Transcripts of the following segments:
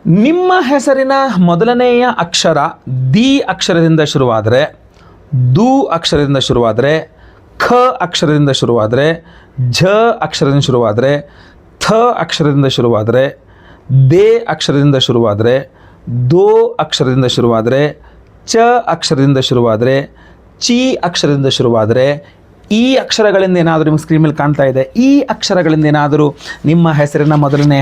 ನಿಮ್ಮ ಹೆಸರಿನ ಮೊದಲನೆಯ ಅಕ್ಷರ ದಿ ಅಕ್ಷರದಿಂದ ಶುರುವಾದರೆ, ದು ಅಕ್ಷರದಿಂದ ಶುರುವಾದರೆ, ಖ ಅಕ್ಷರದಿಂದ ಶುರುವಾದರೆ, ಝ ಅಕ್ಷರದಿಂದ ಶುರುವಾದರೆ, ಥ ಅಕ್ಷರದಿಂದ ಶುರುವಾದರೆ, ದೇ ಅಕ್ಷರದಿಂದ ಶುರುವಾದರೆ, ದೋ ಅಕ್ಷರದಿಂದ ಶುರುವಾದರೆ, ಚ ಅಕ್ಷರದಿಂದ ಶುರುವಾದರೆ, ಚಿ ಅಕ್ಷರದಿಂದ ಶುರುವಾದರೆ, ಈ ಅಕ್ಷರಗಳಿಂದ ಏನಾದರೂ ನಿಮ್ಮ ಸ್ಕ್ರೀನ್ ಮೇಲೆ ಕಾಣ್ತಾ ಇದೆ, ಈ ಅಕ್ಷರಗಳಿಂದ ಏನಾದರೂ ನಿಮ್ಮ ಹೆಸರಿನ ಮೊದಲನೇ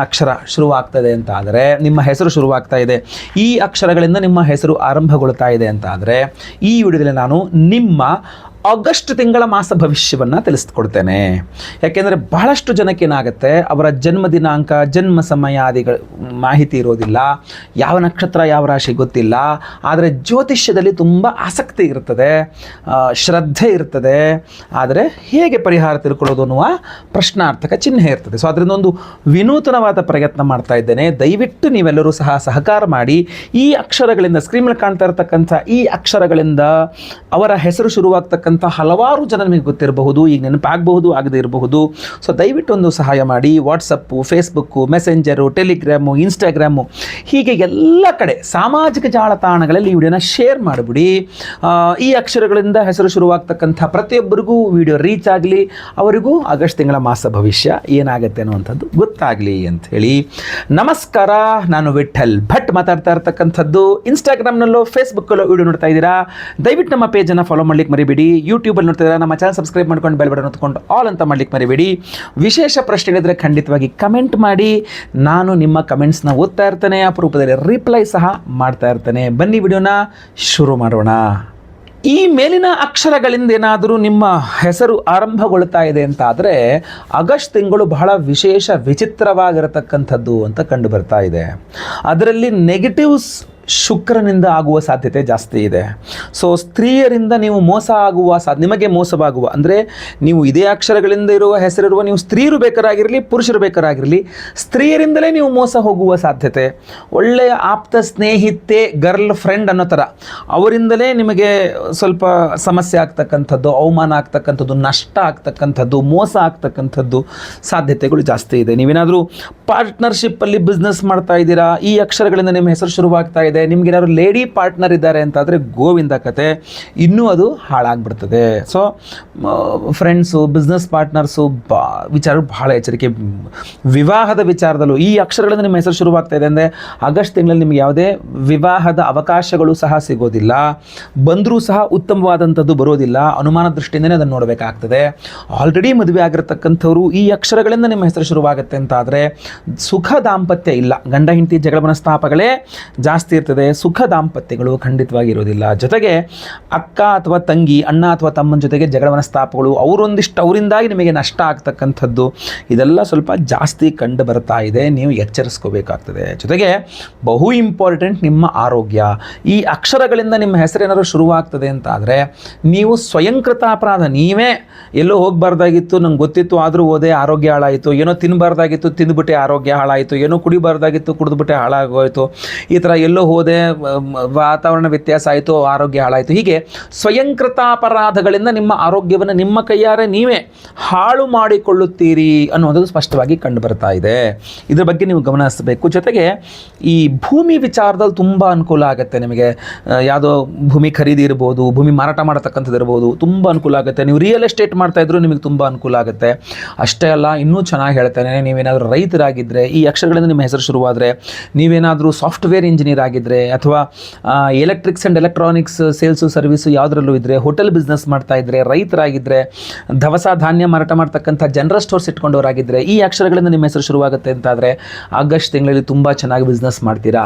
ಅಕ್ಷರ ಶುರುವಾಗ್ತದೆ ಅಂತ ಆದರೆ, ನಿಮ್ಮ ಹೆಸರು ಶುರುವಾಗ್ತಾ ಇದೆ, ಈ ಅಕ್ಷರಗಳಿಂದ ನಿಮ್ಮ ಹೆಸರು ಆರಂಭಗೊಳ್ತಾ ಇದೆ ಅಂತ ಆದರೆ, ಈ ವಿಡಿಯೋದಲ್ಲಿ ನಾನು ನಿಮ್ಮ ಆಗಸ್ಟ್ ತಿಂಗಳ ಮಾಸ ಭವಿಷ್ಯವನ್ನು ತಿಳಿಸ್ಕೊಡ್ತೇನೆ. ಯಾಕೆಂದರೆ ಬಹಳಷ್ಟು ಜನಕ್ಕೆ ಏನಾಗುತ್ತೆ, ಅವರ ಜನ್ಮ ದಿನಾಂಕ, ಜನ್ಮ ಸಮಯ ಆದಿಗಳ ಮಾಹಿತಿ ಇರೋದಿಲ್ಲ, ಯಾವ ನಕ್ಷತ್ರ ಯಾವ ರಾಶಿ ಗೊತ್ತಿಲ್ಲ. ಆದರೆ ಜ್ಯೋತಿಷ್ಯದಲ್ಲಿ ತುಂಬ ಆಸಕ್ತಿ ಇರ್ತದೆ, ಶ್ರದ್ಧೆ ಇರ್ತದೆ. ಆದರೆ ಹೇಗೆ ಪರಿಹಾರ ತಿಳ್ಕೊಳ್ಳೋದು ಅನ್ನುವ ಪ್ರಶ್ನಾರ್ಥಕ ಚಿಹ್ನೆ ಇರ್ತದೆ. ಸೊ ಅದರಿಂದ ಒಂದು ವಿನೂತನವಾದ ಪ್ರಯತ್ನ ಮಾಡ್ತಾ ಇದ್ದೇನೆ. ದಯವಿಟ್ಟು ನೀವೆಲ್ಲರೂ ಸಹ ಸಹಕಾರ ಮಾಡಿ. ಈ ಅಕ್ಷರಗಳಿಂದ, ಸ್ಕ್ರೀನ್ ಮೇಲೆ ಕಾಣ್ತಾ ಇರತಕ್ಕಂಥ ಈ ಅಕ್ಷರಗಳಿಂದ ಅವರ ಹೆಸರು ಶುರುವಾಗ್ತಕ್ಕಂಥ ಹಲವಾರು ಜನ ನಿಮಗೆ ಗೊತ್ತಿರಬಹುದು, ಈಗ ನೆನಪಾಗಬಹುದು, ಆಗದೇ ಇರಬಹುದು. ಸೊ ದಯವಿಟ್ಟು ಒಂದು ಸಹಾಯ ಮಾಡಿ. WhatsApp, Facebook, messenger, Telegram, Instagram, ಹೀಗೆ ಎಲ್ಲ ಕಡೆ ಸಾಮಾಜಿಕ ಜಾಲತಾಣಗಳಲ್ಲಿ ಈ ವಿಡಿಯೋನ ಶೇರ್ ಮಾಡಿಬಿಡಿ. ಈ ಅಕ್ಷರಗಳಿಂದ ಹೆಸರು ಶುರುವಾಗ್ತಕ್ಕಂಥ ಪ್ರತಿಯೊಬ್ಬರಿಗೂ ವಿಡಿಯೋ ರೀಚ್ ಆಗಲಿ, ಅವರಿಗೂ ಆಗಸ್ಟ್ ತಿಂಗಳ ಮಾಸ ಭವಿಷ್ಯ ಏನಾಗುತ್ತೆ ಅನ್ನುವಂಥದ್ದು ಗೊತ್ತಾಗಲಿ ಅಂಥೇಳಿ. ನಮಸ್ಕಾರ, ನಾನು ವಿಠಲ್ ಭಟ್ ಮಾತಾಡ್ತಾ ಇರ್ತಕ್ಕಂಥದ್ದು. ಇನ್ಸ್ಟಾಗ್ರಾಮ್ನಲ್ಲೋ ಫೇಸ್ಬುಕ್ಕಲ್ಲೋ ವಿಡಿಯೋ ನೋಡ್ತಾ ಇದ್ದೀರಾ, ದಯವಿಟ್ಟು ನಮ್ಮ ಪೇಜನ್ನು ಫಾಲೋ ಮಾಡ್ಲಿಕ್ಕೆ ಮರಿಬೇಡಿ. ಯೂಟ್ಯೂಬಲ್ಲಿ ನೋಡ್ತಿದ್ದೀರಾ, ನಮ್ಮ ಚಾನಲ್ ಸಬ್ಸ್ಕ್ರೈಬ್ ಮಾಡ್ಕೊಂಡು ಬೆಲ್ ಬಟನ್ ಹೊತ್ಕೊಂಡು ಆಲ್ ಅಂತ ಮಾಡ್ಲಿಕ್ಕೆ ಮರಿಬೇಡಿ. ವಿಶೇಷ ಪ್ರಶ್ನೆಗಳಿದ್ರೆ ಖಂಡಿತವಾಗಿ ಕಮೆಂಟ್ ಮಾಡಿ, ನಾನು ನಿಮ್ಮ ಕಮೆಂಟ್ಸ್ನ ಓದ್ತಾ ಇರ್ತೇನೆ, ಅಪರೂಪದಲ್ಲಿ ರಿಪ್ಲೈ ಸಹ ಮಾಡ್ತಾ ಇರ್ತೇನೆ. ಬನ್ನಿ ವಿಡಿಯೋನ ಶುರು ಮಾಡೋಣ. ಈ ಮೇಲಿನ ಅಕ್ಷರಗಳಿಂದ ಏನಾದರೂ ನಿಮ್ಮ ಹೆಸರು ಆರಂಭಗೊಳ್ತಾ ಇದೆ ಅಂತ ಆದರೆ, ಆಗಸ್ಟ್ ತಿಂಗಳು ಬಹಳ ವಿಶೇಷ ವಿಚಿತ್ರವಾಗಿರತಕ್ಕಂಥದ್ದು ಅಂತ ಕಂಡು ಬರ್ತಾ ಇದೆ. ಅದರಲ್ಲಿ ನೆಗೆಟಿವ್ಸ್ ಶುಕ್ರನಿಂದ ಆಗುವ ಸಾಧ್ಯತೆ ಜಾಸ್ತಿ ಇದೆ. ಸೊ ಸ್ತ್ರೀಯರಿಂದ ನೀವು ಮೋಸ ಆಗುವ ನಿಮಗೆ ಮೋಸವಾಗುವ, ಅಂದರೆ ನೀವು ಇದೇ ಅಕ್ಷರಗಳಿಂದ ಇರುವ ಹೆಸರಿರುವ ನೀವು ಸ್ತ್ರೀಯರು ಬೇಕಾರಾಗಿರಲಿ, ಪುರುಷರು ಬೇಕಾರಾಗಿರಲಿ, ಸ್ತ್ರೀಯರಿಂದಲೇ ನೀವು ಮೋಸ ಹೋಗುವ ಸಾಧ್ಯತೆ. ಒಳ್ಳೆಯ ಆಪ್ತ ಸ್ನೇಹಿತೆ, ಗರ್ಲ್ ಫ್ರೆಂಡ್ ಅನ್ನೋ ಥರ ಅವರಿಂದಲೇ ನಿಮಗೆ ಸ್ವಲ್ಪ ಸಮಸ್ಯೆ ಆಗ್ತಕ್ಕಂಥದ್ದು, ಅವಮಾನ ಆಗ್ತಕ್ಕಂಥದ್ದು, ನಷ್ಟ ಆಗ್ತಕ್ಕಂಥದ್ದು, ಮೋಸ ಆಗ್ತಕ್ಕಂಥದ್ದು ಸಾಧ್ಯತೆಗಳು ಜಾಸ್ತಿ ಇದೆ. ನೀವೇನಾದರೂ ಪಾರ್ಟ್ನರ್ಶಿಪ್ಪಲ್ಲಿ ಬಿಸ್ನೆಸ್ ಮಾಡ್ತಾ ಇದ್ದೀರಾ, ಈ ಅಕ್ಷರಗಳಿಂದ ನಿಮ್ಮ ಹೆಸರು ಶುರುವಾಗ್ತಾ ಇದೆ, ನಿಮ್ಗೇನಾದ್ರು ಲೇಡಿ ಪಾರ್ಟ್ನರ್ ಇದ್ದಾರೆ ಅಂತಾದರೆ ಗೋವಿಂದ ಕತೆ, ಇನ್ನೂ ಅದು ಹಾಳಾಗ್ಬಿಡ್ತದೆ. ಸೊ ಫ್ರೆಂಡ್ಸು, ಬಿಸ್ನೆಸ್ ಪಾರ್ಟ್ನರ್ಸು ವಿಚಾರ ಬಹಳ ಎಚ್ಚರಿಕೆ. ವಿವಾಹದ ವಿಚಾರದಲ್ಲೂ ಈ ಅಕ್ಷರಗಳಿಂದ ನಿಮ್ಮ ಹೆಸರು ಶುರುವಾಗ್ತಾ ಇದೆ ಅಂದರೆ ಆಗಸ್ಟ್ ತಿಂಗಳಲ್ಲಿ ನಿಮಗೆ ಯಾವುದೇ ವಿವಾಹದ ಅವಕಾಶಗಳು ಸಹ ಸಿಗೋದಿಲ್ಲ, ಬಂದರೂ ಸಹ ಉತ್ತಮವಾದಂಥದ್ದು ಬರೋದಿಲ್ಲ. ಅನುಮಾನ ದೃಷ್ಟಿಯಿಂದಲೇ ಅದನ್ನು ನೋಡಬೇಕಾಗ್ತದೆ. ಆಲ್ರೆಡಿ ಮದುವೆ ಆಗಿರತಕ್ಕಂಥವ್ರು ಈ ಅಕ್ಷರಗಳಿಂದ ನಿಮ್ಮ ಹೆಸರು ಶುರುವಾಗುತ್ತೆ ಅಂತ ಆದರೆ ಸುಖ ದಾಂಪತ್ಯ ಇಲ್ಲ, ಗಂಡ ಹೆಂಡತಿ ಜಗಳ ಮನಸ್ತಾಪಗಳೇ ಜಾಸ್ತಿ ಇರ್ತದೆ. ಸುಖ ದಾಂಪತ್ಯಗಳು ಖಂಡಿತವಾಗಿ ಇರೋದಿಲ್ಲ. ಜೊತೆಗೆ ಅಕ್ಕ ಅಥವಾ ತಂಗಿ, ಅಣ್ಣ ಅಥವಾ ತಮ್ಮನ ಜೊತೆಗೆ ಜಗಳ ಮನಸ್ತಾಪಗಳು, ಅವರಿಂದಾಗಿ ನಿಮಗೆ ನಷ್ಟ ಆಗ್ತಕ್ಕಂಥದ್ದು, ಇದೆಲ್ಲ ಸ್ವಲ್ಪ ಜಾಸ್ತಿ ಕಂಡು ಬರ್ತಾ ಇದೆ. ನೀವು ಎಚ್ಚರಿಸ್ಕೋಬೇಕಾಗ್ತದೆ. ಜೊತೆಗೆ ಬಹು ಇಂಪಾರ್ಟೆಂಟ್ ನಿಮ್ಮ ಆರೋಗ್ಯ. ಈ ಅಕ್ಷರಗಳಿಂದ ನಿಮ್ಮ ಹೆಸರೇನಾದ್ರು ಶುರುವಾಗ್ತದೆ ಅಂತ ಆದರೆ ನೀವು ಸ್ವಯಂಕೃತ ಅಪರಾಧ. ನೀವೇ ಎಲ್ಲೋ ಹೋಗಬಾರ್ದಾಗಿತ್ತು, ನಂಗೆ ಗೊತ್ತಿತ್ತು ಆದರೂ ಹೋದೆ, ಆರೋಗ್ಯ ಹಾಳಾಯಿತು. ಏನೋ ತಿನ್ನಬಾರ್ದಾಗಿತ್ತು, ತಿಂದುಬಿಟ್ಟೆ ಆರೋಗ್ಯ ಹಾಳಾಯಿತು. ಏನೋ ಕುಡಿಬಾರ್ದಾಗಿತ್ತು, ಕುಡಿದ್ಬಿಟ್ಟೆ ಹಾಳಾಗೋಯಿತು. ಈ ಥರ ಎಲ್ಲೋ ಹೋದೆ, ವಾತಾವರಣ ವ್ಯತ್ಯಾಸ ಆಯಿತು, ಆರೋಗ್ಯ ಹಾಳಾಯಿತು. ಹೀಗೆ ಸ್ವಯಂಕೃತ ಅಪರಾಧಗಳಿಂದ ನಿಮ್ಮ ಆರೋಗ್ಯವನ್ನು ನಿಮ್ಮ ಕೈಯಾರೆ ನೀವೇ ಹಾಳು ಮಾಡಿಕೊಳ್ಳುತ್ತೀರಿ ಅನ್ನೋದು ಸ್ಪಷ್ಟವಾಗಿ ಕಂಡು ಬರ್ತಾ ಇದೆ. ಇದ್ರ ಬಗ್ಗೆ ನೀವು ಗಮನಿಸಬೇಕು. ಜೊತೆಗೆ ಈ ಭೂಮಿ ವಿಚಾರದಲ್ಲಿ ತುಂಬ ಅನುಕೂಲ ಆಗುತ್ತೆ ನಿಮಗೆ. ಯಾವುದೋ ಭೂಮಿ ಖರೀದಿ ಇರ್ಬೋದು, ಭೂಮಿ ಮಾರಾಟ ಮಾಡತಕ್ಕಂಥದ್ದು ಇರ್ಬೋದು, ತುಂಬ ಅನುಕೂಲ ಆಗುತ್ತೆ. ನೀವು ರಿಯಲ್ ಎಸ್ಟೇಟ್ ಮಾಡ್ತಾಯಿದ್ರು ನಿಮಗೆ ತುಂಬ ಅನುಕೂಲ ಆಗುತ್ತೆ. ಅಷ್ಟೇ ಅಲ್ಲ, ಇನ್ನೂ ಚೆನ್ನಾಗಿ ಹೇಳ್ತೇನೆ, ನೀವೇನಾದರೂ ರೈತರಾಗಿದ್ದರೆ, ಈ ಅಕ್ಷರಗಳಿಂದ ನಿಮ್ಮ ಹೆಸರು ಶುರುವಾದರೆ, ನೀವೇನಾದರೂ ಸಾಫ್ಟ್ವೇರ್ ಇಂಜಿನಿಯರ್ ಆಗಿದ್ದರೆ, ಅಥವಾ electrics and electronics sales service ಯಾವುದರಲ್ಲೂ ಇದ್ದರೆ, ಹೋಟೆಲ್ ಬಿಸ್ನೆಸ್ ಮಾಡ್ತಾ ಇದ್ದರೆ, ರೈತರಾಗಿದ್ದರೆ, ದವಸ ಧಾನ್ಯ ಮಾರಾಟ ಮಾಡ್ತಕ್ಕಂಥ ಜನರಲ್ ಸ್ಟೋರ್ಸ್ ಇಟ್ಕೊಂಡವರಾಗಿದ್ದರೆ, ಈ ಅಕ್ಷರಗಳಿಂದ ನಿಮ್ಮ ಹೆಸರು ಶುರುವಾಗುತ್ತೆ ಅಂತಾದರೆ ಆಗಸ್ಟ್ ತಿಂಗಳಲ್ಲಿ ತುಂಬ ಚೆನ್ನಾಗಿ ಬಿಸ್ನೆಸ್ ಮಾಡ್ತೀರಾ.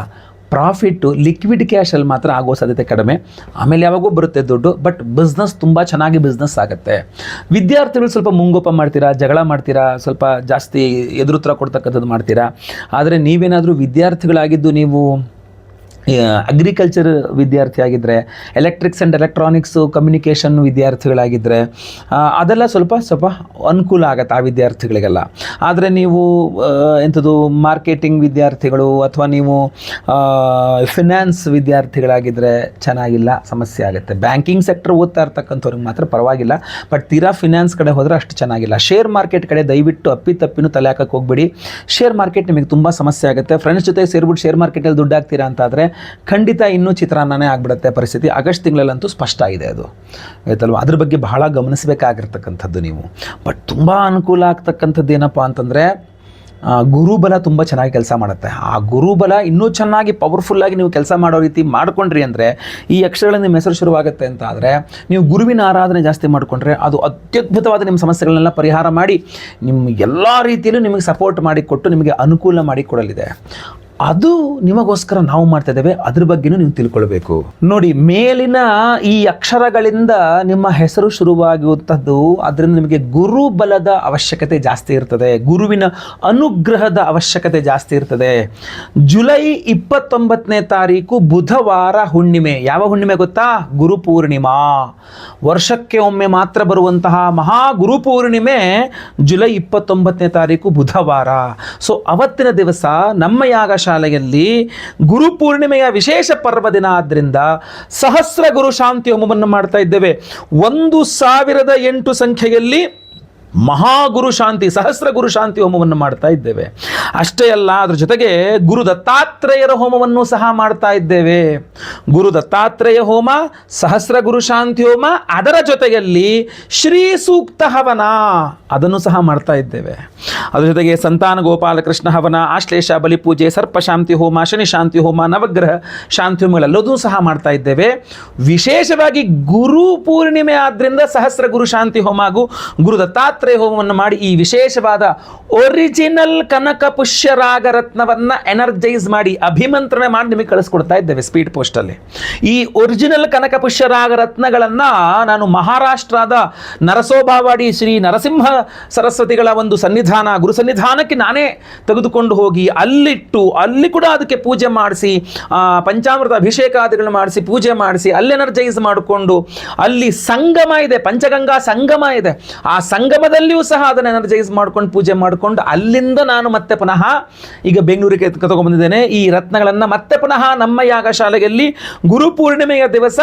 ಪ್ರಾಫಿಟ್ಟು ಲಿಕ್ವಿಡ್ ಕ್ಯಾಶಲ್ಲಿ ಮಾತ್ರ ಆಗೋ ಸಾಧ್ಯತೆ ಕಡಿಮೆ, ಆಮೇಲೆ ಯಾವಾಗೂ ಬರುತ್ತೆ ದುಡ್ಡು, ಬಟ್ ಬಿಸ್ನೆಸ್ ತುಂಬ ಚೆನ್ನಾಗಿ ಬಿಸ್ನೆಸ್ ಆಗುತ್ತೆ. ವಿದ್ಯಾರ್ಥಿಗಳು ಸ್ವಲ್ಪ ಮುಂಗೋಪ ಮಾಡ್ತೀರಾ, ಜಗಳ ಮಾಡ್ತೀರಾ, ಸ್ವಲ್ಪ ಜಾಸ್ತಿ ಎದುರುತ್ತರ ಕೊಡ್ತಕ್ಕಂಥದ್ದು ಮಾಡ್ತೀರಾ. ಆದರೆ ನೀವೇನಾದರೂ ವಿದ್ಯಾರ್ಥಿಗಳಾಗಿದ್ದು ನೀವು ಅಗ್ರಿಕಲ್ಚರ್ ವಿದ್ಯಾರ್ಥಿ ಆಗಿದ್ದರೆ, ಎಲೆಕ್ಟ್ರಿಕ್ಸ್ ಆ್ಯಂಡ್ ಎಲೆಕ್ಟ್ರಾನಿಕ್ಸು ಕಮ್ಯುನಿಕೇಷನ್ ವಿದ್ಯಾರ್ಥಿಗಳಾಗಿದ್ದರೆ ಅದೆಲ್ಲ ಸ್ವಲ್ಪ ಅನುಕೂಲ ಆಗುತ್ತೆ ಆ ವಿದ್ಯಾರ್ಥಿಗಳಿಗೆಲ್ಲ. ಆದರೆ ನೀವು ಎಂಥದ್ದು ಮಾರ್ಕೆಟಿಂಗ್ ವಿದ್ಯಾರ್ಥಿಗಳು ಅಥವಾ ನೀವು ಫಿನಾನ್ಸ್ ವಿದ್ಯಾರ್ಥಿಗಳಾಗಿದ್ದರೆ ಚೆನ್ನಾಗಿಲ್ಲ, ಸಮಸ್ಯೆ ಆಗುತ್ತೆ. ಬ್ಯಾಂಕಿಂಗ್ ಸೆಕ್ಟರ್ ಓದ್ತಾ ಇರ್ತಕ್ಕಂಥವ್ರಿಗೆ ಮಾತ್ರ ಪರವಾಗಿಲ್ಲ, ಬಟ್ ತೀರಾ ಫಿನಾನ್ಸ್ ಕಡೆ ಹೋದರೆ ಅಷ್ಟು ಚೆನ್ನಾಗಿಲ್ಲ. ಶೇರ್ ಮಾರ್ಕೆಟ್ ಕಡೆ ದಯವಿಟ್ಟು ಅಪ್ಪಿತಪ್ಪಿನೂ ತಲೆ ಹಾಕಕ್ಕೆ ಹೋಗ್ಬೇಡಿ. ಶೇರ್ ಮಾರ್ಕೆಟ್ ನಿಮಗೆ ತುಂಬ ಸಮಸ್ಯೆ ಆಗುತ್ತೆ. ಫ್ರೆಂಡ್ಸ್ ಜೊತೆ ಸೇರಿಬಿಟ್ಟು ಶೇರ್ ಮಾರ್ಕೆಟಲ್ಲಿ ದುಡ್ಡು ಹಾಕ್ತೀರಾ ಅಂತಾದರೆ ಖಂಡಿತ ಇನ್ನೂ ಚಿತ್ರಾನ್ನನೇ ಆಗಿಬಿಡುತ್ತೆ ಪರಿಸ್ಥಿತಿ. ಆಗಸ್ಟ್ ತಿಂಗಳಲ್ಲಂತೂ ಸ್ಪಷ್ಟ ಇದೆ ಅದು, ಆಯ್ತಲ್ವ? ಅದ್ರ ಬಗ್ಗೆ ಬಹಳ ಗಮನಿಸಬೇಕಾಗಿರ್ತಕ್ಕಂಥದ್ದು ನೀವು. ಬಟ್ ತುಂಬ ಅನುಕೂಲ ಆಗ್ತಕ್ಕಂಥದ್ದು ಏನಪ್ಪ ಅಂತಂದರೆ ಗುರುಬಲ ತುಂಬ ಚೆನ್ನಾಗಿ ಕೆಲಸ ಮಾಡುತ್ತೆ. ಆ ಗುರುಬಲ ಇನ್ನೂ ಚೆನ್ನಾಗಿ ಪವರ್ಫುಲ್ಲಾಗಿ ನೀವು ಕೆಲಸ ಮಾಡೋ ರೀತಿ ಮಾಡ್ಕೊಂಡ್ರಿ ಅಂದರೆ, ಈ ಅಕ್ಷರಗಳ ನಿಮ್ಮ ಹೆಸರು ಶುರುವಾಗುತ್ತೆ ಅಂತ ಆದರೆ ನೀವು ಗುರುವಿನ ಆರಾಧನೆ ಜಾಸ್ತಿ ಮಾಡಿಕೊಂಡ್ರೆ ಅದು ಅತ್ಯದ್ಭುತವಾದ ನಿಮ್ಮ ಸಮಸ್ಯೆಗಳನ್ನೆಲ್ಲ ಪರಿಹಾರ ಮಾಡಿ ನಿಮ್ಮ ಎಲ್ಲ ರೀತಿಯಲ್ಲೂ ನಿಮಗೆ ಸಪೋರ್ಟ್ ಮಾಡಿ ಕೊಟ್ಟು ನಿಮಗೆ ಅನುಕೂಲ ಮಾಡಿ ಕೊಡಲಿದೆ. ಅದು ನಿಮಗೋಸ್ಕರ ನಾವು ಮಾಡ್ತಾ ಇದ್ದೇವೆ, ಅದ್ರ ಬಗ್ಗೆನೂ ನೀವು ತಿಳ್ಕೊಳ್ಬೇಕು. ನೋಡಿ, ಮೇಲಿನ ಈ ಅಕ್ಷರಗಳಿಂದ ನಿಮ್ಮ ಹೆಸರು ಶುರುವಾಗುವಂಥದ್ದು, ಅದರಿಂದ ನಿಮಗೆ ಗುರುಬಲದ ಅವಶ್ಯಕತೆ ಜಾಸ್ತಿ ಇರ್ತದೆ, ಗುರುವಿನ ಅನುಗ್ರಹದ ಅವಶ್ಯಕತೆ ಜಾಸ್ತಿ ಇರ್ತದೆ. ಜುಲೈ 29ನೇ ತಾರೀಕು ಬುಧವಾರ ಹುಣ್ಣಿಮೆ. ಯಾವ ಹುಣ್ಣಿಮೆ ಗೊತ್ತಾ? ಗುರುಪೂರ್ಣಿಮಾ. ವರ್ಷಕ್ಕೆ ಒಮ್ಮೆ ಮಾತ್ರ ಬರುವಂತಹ ಮಹಾ ಗುರುಪೂರ್ಣಿಮೆ ಜುಲೈ 29ನೇ ತಾರೀಕು ಬುಧವಾರ. ಸೊ ಅವತ್ತಿನ ದಿವಸ ನಮ್ಮ ಯಾಗ ಶಾಲೆಯಲ್ಲಿ ಗುರುಪೂರ್ಣಿಮೆಯ ವಿಶೇಷ ಪರ್ವ ದಿನ ಆದ್ದರಿಂದ ಸಹಸ್ರ ಗುರು ಶಾಂತಿ ಹೋಮವನ್ನು ಮಾಡ್ತಾ ಇದ್ದೇವೆ. 1008 ಸಂಖ್ಯೆಯಲ್ಲಿ ಮಹಾಗುರು ಶಾಂತಿ, ಸಹಸ್ರ ಗುರು ಶಾಂತಿ ಹೋಮವನ್ನು ಮಾಡ್ತಾ ಇದ್ದೇವೆ. ಅಷ್ಟೇ ಅಲ್ಲ, ಅದ್ರ ಜೊತೆಗೆ ಗುರು ದತ್ತಾತ್ರೇಯರ ಹೋಮವನ್ನು ಸಹ ಮಾಡ್ತಾ ಇದ್ದೇವೆ. ಗುರು ದತ್ತಾತ್ರೇಯ ಹೋಮ, ಸಹಸ್ರ ಗುರು ಶಾಂತಿ ಹೋಮ, ಅದರ ಜೊತೆಯಲ್ಲಿ ಶ್ರೀ ಸೂಕ್ತ ಹವನ ಅದನ್ನು ಸಹ ಮಾಡ್ತಾ ಇದ್ದೇವೆ. ಅದ್ರ ಜೊತೆಗೆ ಸಂತಾನ ಗೋಪಾಲಕೃಷ್ಣ ಹವನ, ಆಶ್ಲೇಷ ಬಲಿಪೂಜೆ, ಸರ್ಪ ಶಾಂತಿ ಹೋಮ, ಶನಿ ಶಾಂತಿ ಹೋಮ, ನವಗ್ರಹ ಶಾಂತಿ ಹೋಮಗಳೆಲ್ಲದೂ ಸಹ ಮಾಡ್ತಾ ಇದ್ದೇವೆ. ವಿಶೇಷವಾಗಿ ಗುರು ಪೂರ್ಣಿಮೆ ಆದ್ದರಿಂದ ಸಹಸ್ರ ಗುರು ಶಾಂತಿ ಹೋಮ ಹಾಗೂ ಗುರು ದತ್ತಾತ್ರೇಯ ಹೋಮವನ್ನು ಮಾಡಿ ಈ ವಿಶೇಷವಾದ ಒರಿಜಿನಲ್ ಕನಕ ಪುಷ್ಯರಾಗ ರತ್ನವನ್ನ ಎನರ್ಜೈಸ್ ಮಾಡಿ ಅಭಿಮಂತ್ರಣ ಮಾಡಿ ನಿಮಗೆ ಕಳಿಸ್ಕೊಡ್ತಾ ಇದ್ದೇವೆ ಸ್ಪೀಡ್ ಪೋಸ್ಟ್ ಅಲ್ಲಿ. ಈ ಒರಿಜಿನಲ್ ಕನಕ ಪುಷ್ಯರಾಗ ರತ್ನಗಳನ್ನ ನಾನು ಮಹಾರಾಷ್ಟ್ರದ ನರಸೋಬಾವಾಡಿ ಶ್ರೀ ನರಸಿಂಹ ಸರಸ್ವತಿಗಳ ಒಂದು ಸನ್ನಿಧಾನ, ಗುರು ಸನ್ನಿಧಾನಕ್ಕೆ ನಾನೇ ತೆಗೆದುಕೊಂಡು ಹೋಗಿ ಅಲ್ಲಿಟ್ಟು, ಅಲ್ಲಿ ಕೂಡ ಅದಕ್ಕೆ ಪೂಜೆ ಮಾಡಿಸಿ, ಪಂಚಾಮೃತ ಅಭಿಷೇಕಾದಿಗಳನ್ನು ಮಾಡಿಸಿ, ಪೂಜೆ ಮಾಡಿಸಿ, ಅಲ್ಲಿ ಎನರ್ಜೈಸ್ ಮಾಡಿಕೊಂಡು, ಅಲ್ಲಿ ಸಂಗಮ ಇದೆ, ಪಂಚಗಂಗಾ ಸಂಗಮ ಇದೆ, ಆ ಸಂಗಮದಲ್ಲಿಯೂ ಸಹ ಅದನ್ನು ಎನರ್ಜೈಸ್ ಮಾಡ್ಕೊಂಡು ಪೂಜೆ ಮಾಡಿಕೊಂಡು ಅಲ್ಲಿಂದ ನಾನು ಮತ್ತೆ ಪುನಃ ಈಗ ಬೆಂಗಳೂರಿಗೆ ತಗೊಂಡ್ಬಂದಿದ್ದೇನೆ. ಈ ರತ್ನಗಳನ್ನು ಮತ್ತೆ ಪುನಃ ನಮ್ಮ ಯಾಗಶಾಲೆಯಲ್ಲಿ ಗುರುಪೂರ್ಣಿಮೆಯ ದಿವಸ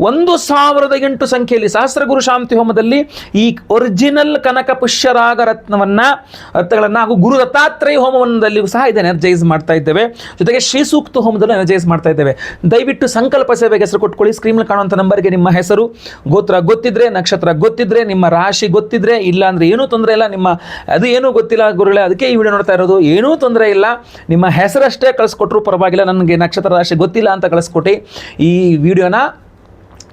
1008 ಸಂಖ್ಯೆಯಲ್ಲಿ ಸಹಸ್ರ ಗುರು ಶಾಂತಿ ಹೋಮದಲ್ಲಿ ಈ ಒರಿಜಿನಲ್ ಕನಕ ಪುಷ್ಯರಾಗ ರತ್ನಗಳನ್ನು ಹಾಗೂ ಗುರು ದತ್ತಾತ್ರೇಯ ಹೋಮವನ್ನದಲ್ಲಿಯೂ ಸಹ ಇದನ್ನು ಎನರ್ಜೈಸ್ ಮಾಡ್ತಾ ಇದ್ದೇವೆ. ಜೊತೆಗೆ ಶ್ರೀ ಸೂಕ್ತ ಹೋಮದಲ್ಲೂ ಎನರ್ಜೈಸ್ ಮಾಡ್ತಾ ಇದ್ದೇವೆ. ದಯವಿಟ್ಟು ಸಂಕಲ್ಪ ಸೇವೆಗೆ ಹೆಸರು ಕೊಟ್ಕೊಳ್ಳಿ. ಸ್ಕ್ರೀನಲ್ಲಿ ಕಾಣುವಂಥ ನಂಬರ್ಗೆ ನಿಮ್ಮ ಹೆಸರು, ಗೋತ್ರ ಗೊತ್ತಿದ್ರೆ, ನಕ್ಷತ್ರ ಗೊತ್ತಿದ್ರೆ, ನಿಮ್ಮ ರಾಶಿ ಗೊತ್ತಿದ್ರೆ, ಇಲ್ಲ ಅಂದರೆ ಏನೂ ತೊಂದರೆ ಇಲ್ಲ, ನಿಮ್ಮ ಅದು ಏನೂ ಗೊತ್ತಿಲ್ಲ ಗುರುಗಳೇ ಅದಕ್ಕೆ ಈ ವಿಡಿಯೋ ನೋಡ್ತಾ ಇರೋದು, ಏನೂ ತೊಂದರೆ ಇಲ್ಲ, ನಿಮ್ಮ ಹೆಸರಷ್ಟೇ ಕಳಿಸ್ಕೊಟ್ರು ಪರವಾಗಿಲ್ಲ, ನನಗೆ ನಕ್ಷತ್ರ ರಾಶಿ ಗೊತ್ತಿಲ್ಲ ಅಂತ ಕಳಿಸ್ಕೊಟ್ಟು ಈ ವಿಡಿಯೋನ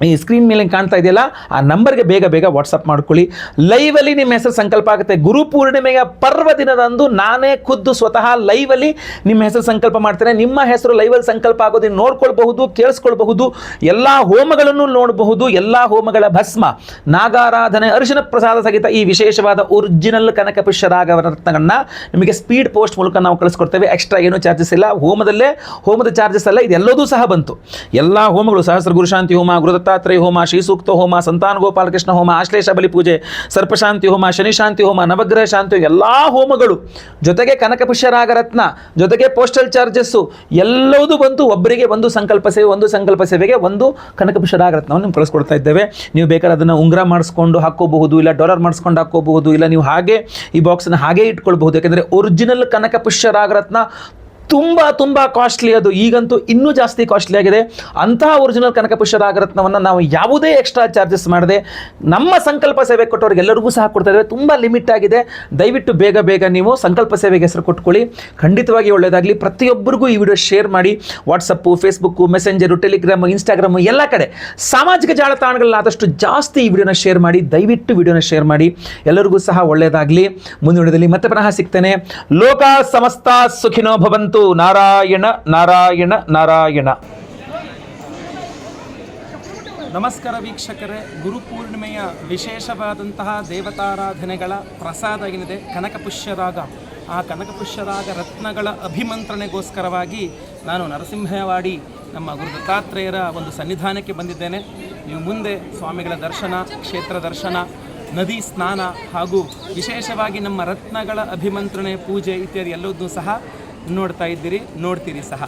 ಈ ಸ್ಕ್ರೀನ್ ಮೇಲೆ ಕಾಣ್ತಾ ಇದೆಯಲ್ಲ ಆ ನಂಬರ್ಗೆ ಬೇಗ ಬೇಗ ವಾಟ್ಸಪ್ ಮಾಡ್ಕೊಳ್ಳಿ. ಲೈವಲ್ಲಿ ನಿಮ್ಮ ಹೆಸರು ಸಂಕಲ್ಪ ಆಗುತ್ತೆ. ಗುರುಪೂರ್ಣಿಮೆಯ ಪರ್ವ ದಿನದಂದು ನಾನೇ ಖುದ್ದು ಸ್ವತಃ ಲೈವಲ್ಲಿ ನಿಮ್ಮ ಹೆಸರು ಸಂಕಲ್ಪ ಮಾಡ್ತೇನೆ. ನಿಮ್ಮ ಹೆಸರು ಲೈವಲ್ಲಿ ಸಂಕಲ್ಪ ಆಗೋದನ್ನು ನೋಡ್ಕೊಳ್ಬಹುದು, ಕೇಳಿಸ್ಕೊಳ್ಬಹುದು, ಎಲ್ಲ ಹೋಮಗಳನ್ನು ನೋಡಬಹುದು. ಎಲ್ಲ ಹೋಮಗಳ ಭಸ್ಮ, ನಾಗಾರಾಧನೆ, ಅರಿಶಿನ ಪ್ರಸಾದ ಸಹಿತ ಈ ವಿಶೇಷವಾದ ಒರಿಜಿನಲ್ ಕನಕ ಪುಷ್ಯರಾಗ ರತ್ನಗಳನ್ನ ನಿಮಗೆ ಸ್ಪೀಡ್ ಪೋಸ್ಟ್ ಮೂಲಕ ನಾವು ಕಳಿಸ್ಕೊಡ್ತೇವೆ. ಎಕ್ಸ್ಟ್ರಾ ಏನೂ ಚಾರ್ಜಸ್ ಇಲ್ಲ. ಹೋಮದ ಚಾರ್ಜಸ್ ಅಲ್ಲ, ಇದೆಲ್ಲದೂ ಸಹ ಬಂತು. ಎಲ್ಲ ಹೋಮಗಳು, ಸಹಸ್ರ ಗುರುಶಾಂತಿ ಹೋಮ, ಗುರು ದತ್ತಾತ್ರೇಯ ಹೋಮ, ಶ್ರೀ ಸೂಕ್ತ ಹೋಮ, ಸಂತಾನ ಗೋಪಾಲಕೃಷ್ಣ ಹೋಮ, ಆಶ್ಲೇಷ ಬಲಿ ಪೂಜೆ, ಸರ್ಪಶಾಂತಿ ಹೋಮ, ಶನಿ ಶಾಂತಿ ಹೋಮ, ನವಗ್ರಹ ಶಾಂತಿ, ಎಲ್ಲ ಹೋಮಗಳು ಜೊತೆಗೆ ಕನಕ ಪುಷ್ಯರಾಗ ರತ್ನ ಜೊತೆಗೆ ಪೋಸ್ಟಲ್ ಚಾರ್ಜಸ್ಸು ಎಲ್ಲವೂ ಬಂತು. ಒಬ್ಬರಿಗೆ ಒಂದು ಸಂಕಲ್ಪ ಸೇವೆಗೆ ಒಂದು ಕನಕ ಪುಷ್ಯರಾಗ ರತ್ನವನ್ನು ನಿಮ್ಗೆ ಕಳಿಸ್ಕೊಡ್ತಾ ಇದ್ದೇವೆ. ನೀವು ಬೇಕಾದ್ರೆ ಅದನ್ನು ಉಂಗುರ ಮಾಡಿಸ್ಕೊಂಡು ಹಾಕೋಬಹುದು, ಇಲ್ಲ ಡಾಲರ್ ಮಾಡಿಸ್ಕೊಂಡು ಹಾಕೋಬಹುದು, ಇಲ್ಲ ನೀವು ಹಾಗೆ ಈ ಬಾಕ್ಸನ್ನು ಹಾಗೆ ಇಟ್ಕೊಳ್ಬಹುದು. ಯಾಕೆಂದರೆ ಒರಿಜಿನಲ್ ಕನಕ ಪುಷ್ಯರಾಗ ರತ್ನ ತುಂಬ ಕಾಸ್ಟ್ಲಿ, ಅದು ಈಗಂತೂ ಇನ್ನೂ ಜಾಸ್ತಿ ಕಾಸ್ಟ್ಲಿ ಆಗಿದೆ. ಅಂತಹ ಒರಿಜಿನಲ್ ಕನಕ ಪುಷ್ಯರಾಗ ರತ್ನವನ್ನು ನಾವು ಯಾವುದೇ ಎಕ್ಸ್ಟ್ರಾ ಚಾರ್ಜಸ್ ಮಾಡದೆ ನಮ್ಮ ಸಂಕಲ್ಪ ಸೇವೆ ಕೊಟ್ಟವ್ರಿಗೆಲ್ಲರಿಗೂ ಸಹ ಕೊಡ್ತಾ ಇದ್ದೇವೆ. ತುಂಬ ಲಿಮಿಟ್ ಆಗಿದೆ. ದಯವಿಟ್ಟು ಬೇಗ ನೀವು ಸಂಕಲ್ಪ ಸೇವೆಗೆ ಹೆಸರು ಕೊಟ್ಕೊಳ್ಳಿ, ಖಂಡಿತವಾಗಿ ಒಳ್ಳೆಯದಾಗಲಿ. ಪ್ರತಿಯೊಬ್ಬರಿಗೂ ಈ ವಿಡಿಯೋ ಶೇರ್ ಮಾಡಿ. WhatsApp, Facebook, messenger, Telegram, Instagram ಎಲ್ಲ ಕಡೆ ಸಾಮಾಜಿಕ ಜಾಲತಾಣಗಳನ್ನ ಆದಷ್ಟು ಜಾಸ್ತಿ ಈ ವಿಡಿಯೋನ ಶೇರ್ ಮಾಡಿ. ದಯವಿಟ್ಟು ವಿಡಿಯೋನ ಶೇರ್ ಮಾಡಿ. ಎಲ್ಲರಿಗೂ ಸಹ ಒಳ್ಳೆಯದಾಗಲಿ. ಮುಂದಿನ ವಿಡಿಯೋದಲ್ಲಿ ಮತ್ತೆ ಪುನಃ ಸಿಗ್ತೇನೆ. ಲೋಕ ಸಮಸ್ತ ಸುಖಿನೋ ಭವಂತು. ನಾರಾಯಣ ನಾರಾಯಣ ನಾರಾಯಣ. ನಮಸ್ಕಾರ ವೀಕ್ಷಕರೇ, ಗುರುಪೂರ್ಣಿಮೆಯ ವಿಶೇಷವಾದಂತಹ ದೇವತಾರಾಧನೆಗಳ ಪ್ರಸಾದ ಏನಿದೆ ಕನಕಪುಷ್ಯರಾಗ, ಆ ಕನಕಪುಷ್ಯರಾಗ ರತ್ನಗಳ ಅಭಿಮಂತ್ರಣೆಗೋಸ್ಕರವಾಗಿ ನಾನು ನರಸಿಂಹವಾಡಿ ನಮ್ಮ ಗುರು ದತ್ತಾತ್ರೇಯರ ಒಂದು ಸನ್ನಿಧಾನಕ್ಕೆ ಬಂದಿದ್ದೇನೆ. ನೀವು ಮುಂದೆ ಸ್ವಾಮಿಗಳ ದರ್ಶನ, ಕ್ಷೇತ್ರ ದರ್ಶನ, ನದಿ ಸ್ನಾನ ಹಾಗೂ ವಿಶೇಷವಾಗಿ ನಮ್ಮ ರತ್ನಗಳ ಅಭಿಮಂತ್ರಣೆ, ಪೂಜೆ ಇತ್ಯಾದಿ ಎಲ್ಲವನ್ನೂ ಸಹ ನೋಡ್ತಾ ಇದ್ದೀರಿ, ನೋಡ್ತೀರಿ ಸಹ.